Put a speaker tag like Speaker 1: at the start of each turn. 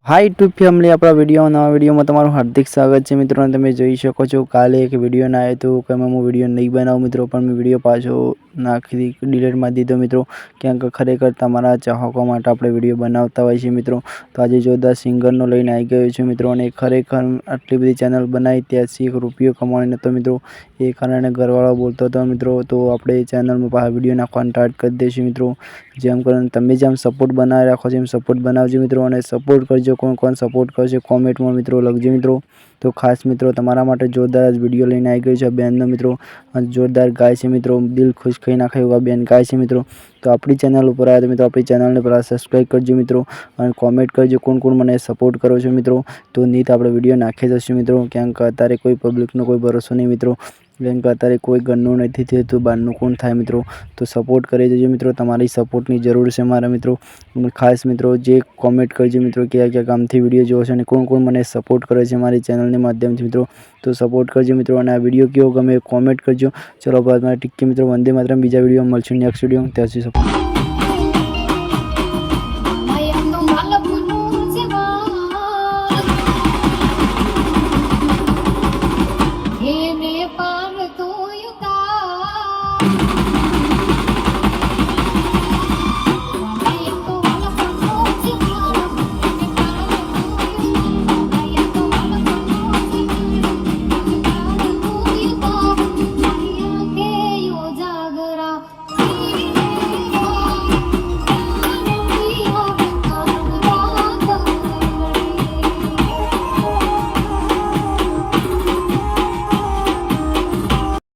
Speaker 1: High YouTube family अपना video नवा video में तमारुं हार्दिक स्वागत है मित्रों। तमे जोई शको छो काले एक वीडियो ना आयो तो कि मैं वीडियो नहीं बनावुं मित्रों, पण मैं वीडियो पाछो नाखी डिलीट मारी दीधो मित्रों, क्यांक खरेखर तमारा चाहको माटे आपणे वीडियो बनावता होय छे मित्रों। तो आज जोरदार सिंगरनो लईने आई गयो छुं मित्रों, अने खरेखर आटली बधी चेनल बनावी त्याथी ₹1 कमाणी नतो मित्रों, ए कारणे घरवाळो बोलतो हतो मित्रों। तो आपणे चेनल में पाछा वीडियो नाखवानुं स्टार्ट करी देशुं मित्रों। जेम करीने तमे जेम सपोर्ट बनावी राखो छो एम सपोर्ट बनावजो मित्रों, अने सपोर्ट करजो। कौन कौन सपोर्ट करशे कॉमेंट में मित्रों लखजो मित्रों। तो खास मित्रों तमारा माटे जोरदार विडियो लईने आई गई छे बेननो मित्रों, जोरदार गाय छे मित्रों, दिल खुश करी नाखे एवा बेन गाय छे मित्रों। तो अपनी चेनल पर आया तो मित्रों अपनी चेनल ने पहला सब्सक्राइब करजो मित्रों, और कॉमेंट करजो कोण कोण मने सपोर्ट करो छो मित्रों। तो नीत आपणे विडियो नाखी जशुं मित्रों, क्यांक अत्यारे कोई पब्लिकनो कोई भरोसो नहीं मित्रों, केम के अत्यारे कोई घरनुं नथी थयुं बारनुं कोण थाय मित्रों। तो सपोर्ट करी देजो मित्रों, तमारी सपोर्टनी जरूर छे मारा मित्रों। खास मित्रों जे कॉमेंट करजो मित्रों क्या गामथी विडियो जोवो छो अने कोण कोण मने सपोर्ट करे छे मारी चेनलनी माध्यमथी मित्रों। तो सपोर्ट करजो मित्रों, अने आ विडियो केवो गमे कॉमेंट करजो। चलो बाद में टिक्की मित्रों, वंदे मातरम। बीजा विडियो में मळशुं नेक्स्ट विडियो में, त्यां सुधी
Speaker 2: पार तो युता